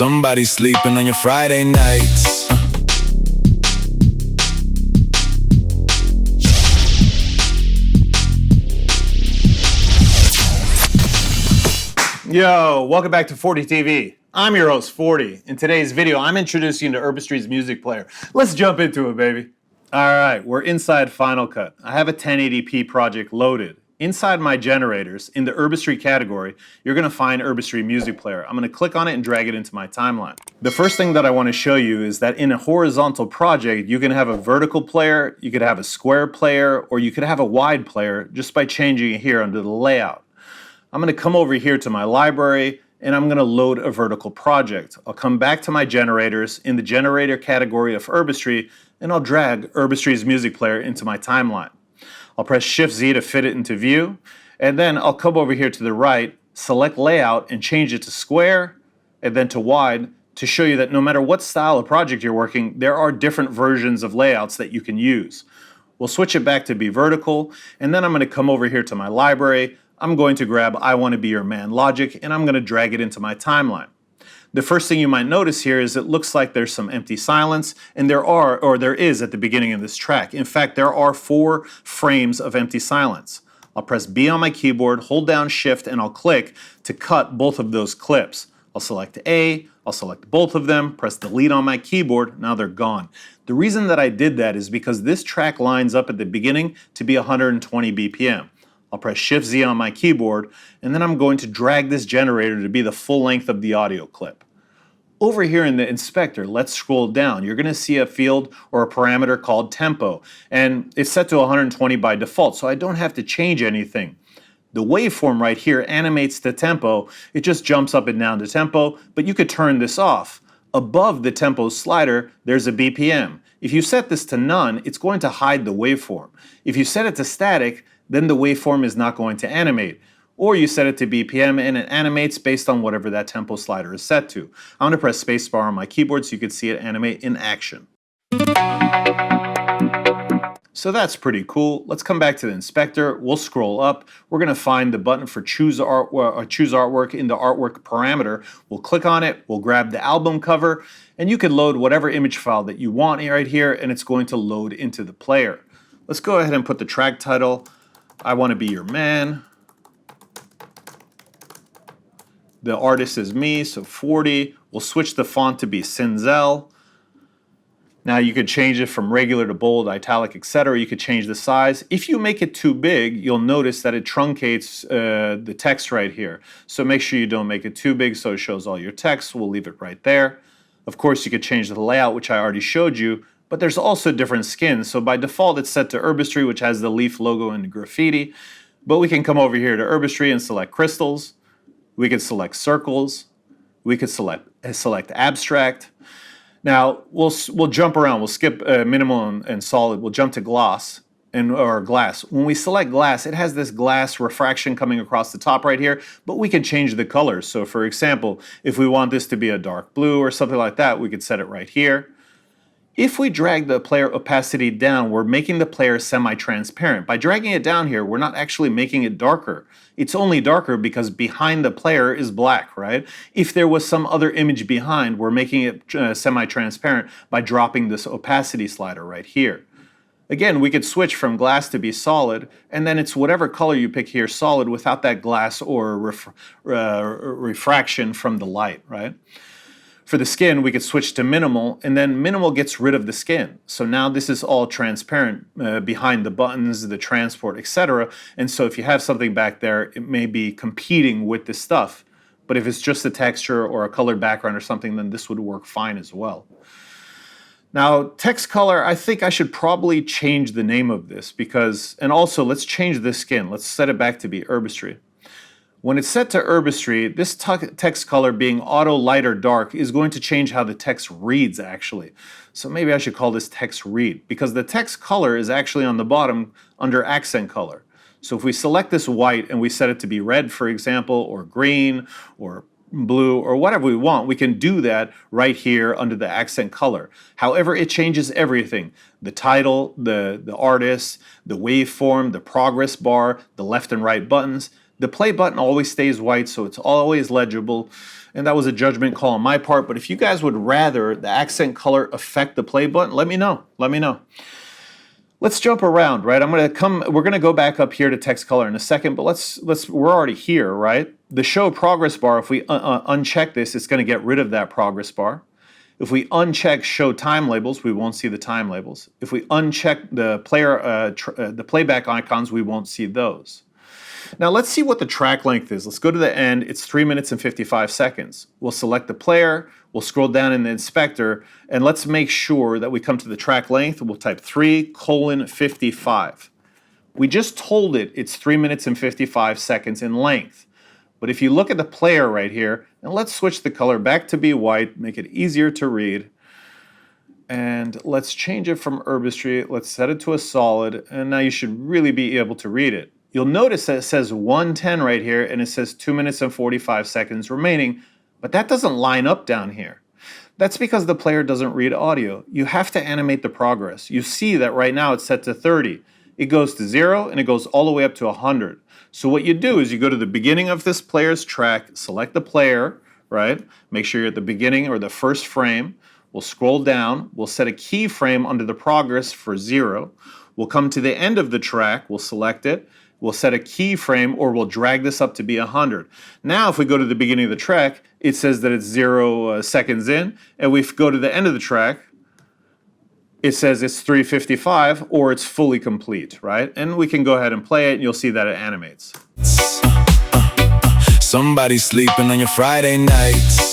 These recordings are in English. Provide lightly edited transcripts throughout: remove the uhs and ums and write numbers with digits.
somebody sleeping on your Friday nights. Yo, welcome back to 40 TV. I'm your host, 40. In today's video, I'm introducing you to Herbistry's music player. Let's jump into it, baby. All right, we're inside Final Cut. I have a 1080p project loaded. Inside my generators, in the Herbistry category, you're gonna find Herbistry Music Player. I'm gonna click on it and drag it into my timeline. The first thing that I wanna show you is that in a horizontal project, you can have a vertical player, you could have a square player, or you could have a wide player just by changing it here under the layout. I'm gonna come over here to my library and I'm gonna load a vertical project. I'll come back to my generators in the generator category of Herbistry and I'll drag Herbistry's music player into my timeline. I'll press Shift-Z to fit it into view, and then I'll come over here to the right, select layout and change it to square and then to wide to show you that no matter what style of project you're working, there are different versions of layouts that you can use. We'll switch it back to be vertical, and then I'm gonna come over here to my library. I'm going to grab I Want to Be Your Man Logic, and I'm going to drag it into my timeline. The first thing you might notice here is it looks like there's some empty silence, and there is at the beginning of this track. In fact, there are 4 frames of empty silence. I'll press B on my keyboard, hold down Shift, and I'll click to cut both of those clips. I'll select A, I'll select both of them, press delete on my keyboard, now they're gone. The reason that I did that is because this track lines up at the beginning to be 120 BPM. I'll press Shift-Z on my keyboard, and then I'm going to drag this generator to be the full length of the audio clip. Over here in the inspector, let's scroll down. You're gonna see a field or a parameter called tempo, and it's set to 120 by default, so I don't have to change anything. The waveform right here animates the tempo. It just jumps up and down to tempo, but you could turn this off. Above the tempo slider, there's a BPM. If you set this to none, it's going to hide the waveform. If you set it to static, then the waveform is not going to animate. Or you set it to BPM and it animates based on whatever that tempo slider is set to. I'm going to press spacebar on my keyboard so you can see it animate in action. So that's pretty cool. Let's come back to the inspector. We'll scroll up. We're going to find the button for choose artwork in the artwork parameter. We'll click on it. We'll grab the album cover, and you can load whatever image file that you want right here, and it's going to load into the player. Let's go ahead and put the track title. I Want to Be Your Man. The artist is me, so 40. We'll switch the font to be Cinzel. Now you could change it from regular to bold, italic, etc. You could change the size. If you make it too big, you'll notice that it truncates the text right here. So make sure you don't make it too big so it shows all your text. We'll leave it right there. Of course, you could change the layout, which I already showed you. But there's also different skins. So by default, it's set to Herbistry, which has the leaf logo and the graffiti. But we can come over here to Herbistry and select crystals. We could select circles. We could select abstract. Now we'll jump around. We'll skip minimal and solid. We'll jump to gloss or glass. When we select glass, it has this glass refraction coming across the top right here. But we can change the colors. So for example, if we want this to be a dark blue or something like that, we could set it right here. If we drag the player opacity down, we're making the player semi-transparent. By dragging it down here, we're not actually making it darker. It's only darker because behind the player is black, right? If there was some other image behind, we're making it semi-transparent by dropping this opacity slider right here. Again, we could switch from glass to be solid, and then it's whatever color you pick here, solid, without that glass or refraction from the light, right? For the skin, we could switch to minimal, and then minimal gets rid of the skin. So now this is all transparent behind the buttons, the transport, etc. And so if you have something back there, it may be competing with this stuff. But if it's just a texture or a colored background or something, then this would work fine as well. Now, text color, I think I should probably change the name of this because, and also let's change the skin. Let's set it back to be Herbistry. When it's set to Herbistry, this text color being auto light or dark is going to change how the text reads actually. So maybe I should call this text read because the text color is actually on the bottom under accent color. So if we select this white and we set it to be red, for example, or green or blue or whatever we want, we can do that right here under the accent color. However, it changes everything. The title, the artist, the waveform, the progress bar, the left and right buttons. The play button always stays white, so it's always legible. And that was a judgment call on my part. But if you guys would rather the accent color affect the play button, let me know. Let me know. Let's jump around, right? We're gonna go back up here to text color in a second, but we're already here, right? The show progress bar, if we uncheck this, it's gonna get rid of that progress bar. If we uncheck show time labels, we won't see the time labels. If we uncheck the the playback icons, we won't see those. Now let's see what the track length is. Let's go to the end. It's 3 minutes and 55 seconds. We'll select the player. We'll scroll down in the inspector, and let's make sure that we come to the track length. We'll type 3:55. We just told it it's 3 minutes and 55 seconds in length. But if you look at the player right here, and let's switch the color back to be white, make it easier to read. And let's change it from Herbistry. Let's set it to a solid, and now you should really be able to read it. You'll notice that it says 110 right here, and it says 2 minutes and 45 seconds remaining, but that doesn't line up down here. That's because the player doesn't read audio. You have to animate the progress. You see that right now it's set to 30. It goes to 0, and it goes all the way up to 100. So what you do is you go to the beginning of this player's track, select the player, right? Make sure you're at the beginning or the first frame. We'll scroll down. We'll set a keyframe under the progress for 0. We'll come to the end of the track. We'll select it. We'll set a keyframe, or we'll drag this up to be 100. Now, if we go to the beginning of the track, it says that it's 0 seconds in. And we go to the end of the track, it says it's 3:55, or it's fully complete, right? And we can go ahead and play it, and you'll see that it animates. Somebody's sleeping on your Friday nights.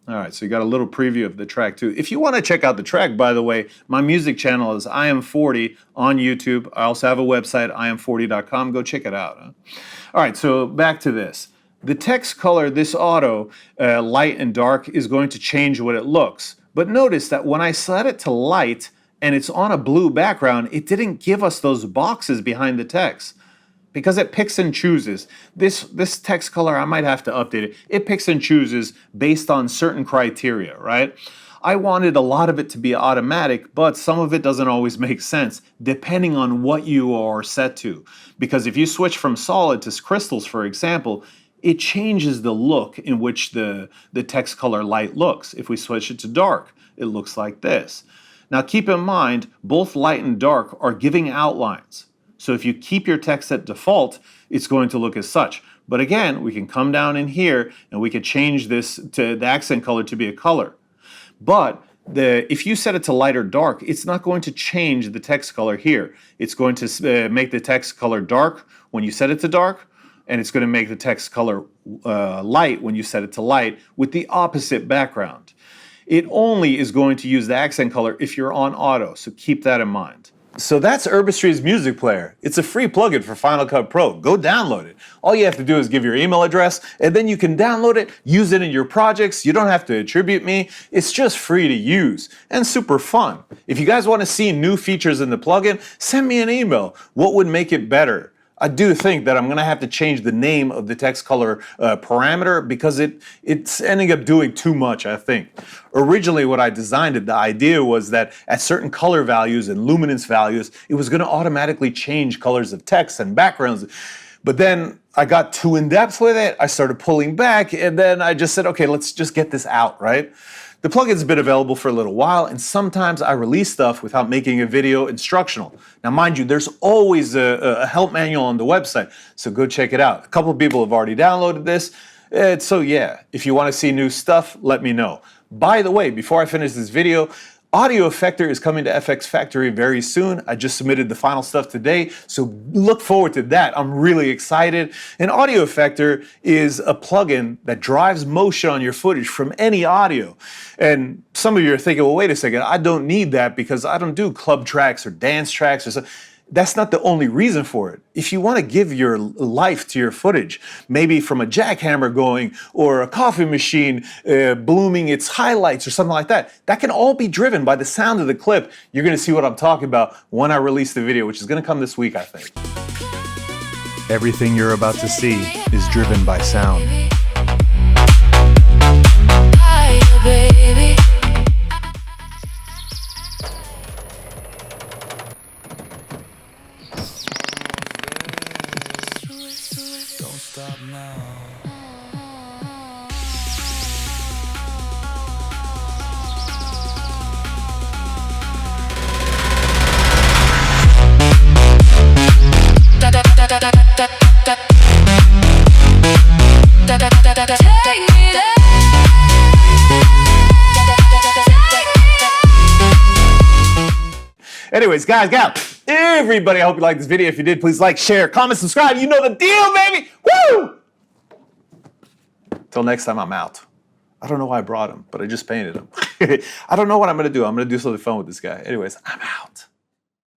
All right, so you got a little preview of the track too. If you want to check out the track, by the way, my music channel is IAM40 on YouTube. I also have a website, IAM40.com. Go check it out. All right, so back to this. The text color, this auto, light and dark, is going to change what it looks. But notice that when I set it to light and it's on a blue background, it didn't give us those boxes behind the text, because it picks and chooses. This text color, I might have to update it. It picks and chooses based on certain criteria, right? I wanted a lot of it to be automatic, but some of it doesn't always make sense depending on what you are set to. Because if you switch from solid to crystals, for example, it changes the look in which the text color light looks. If we switch it to dark, it looks like this. Now keep in mind, both light and dark are giving outlines. So if you keep your text at default, it's going to look as such. But again, we can come down in here and we could change this to the accent color to be a color. But if you set it to light or dark, it's not going to change the text color here. It's going to make the text color dark when you set it to dark, and it's going to make the text color light when you set it to light with the opposite background. It only is going to use the accent color if you're on auto, so keep that in mind. So that's Herbistry's music player. It's a free plugin for Final Cut Pro. Go download it. All you have to do is give your email address, and then you can download it, use it in your projects. You don't have to attribute me. It's just free to use and super fun. If you guys want to see new features in the plugin, send me an email. What would make it better? I do think that I'm going to have to change the name of the text color parameter, because it's ending up doing too much, I think. Originally, what I designed it, the idea was that at certain color values and luminance values, it was going to automatically change colors of text and backgrounds. But then I got too in-depth with it. I started pulling back, and then I just said, okay, let's just get this out, right? The plugin's been available for a little while, and sometimes I release stuff without making a video instructional. Now, mind you, there's always a help manual on the website, so go check it out. A couple of people have already downloaded this, so yeah, if you want to see new stuff, let me know. By the way, before I finish this video, Audio Effector is coming to FX Factory very soon. I just submitted the final stuff today, so look forward to that. I'm really excited. And Audio Effector is a plugin that drives motion on your footage from any audio. And some of you are thinking, well, wait a second, I don't need that because I don't do club tracks or dance tracks or something. That's not the only reason for it. If you want to give your life to your footage, maybe from a jackhammer going or a coffee machine blooming its highlights or something like that, that can all be driven by the sound of the clip. You're going to see what I'm talking about when I release the video, which is going to come this week, I think. Everything you're about to see is driven by sound. Don't stop. Anyways, guys, gals, everybody, I hope you liked this video. If you did, please like, share, comment, subscribe. You know the deal, baby. Woo! Till next time, I'm out. I don't know why I brought him, but I just painted him. I don't know what I'm going to do. I'm going to do something fun with this guy. Anyways, I'm out.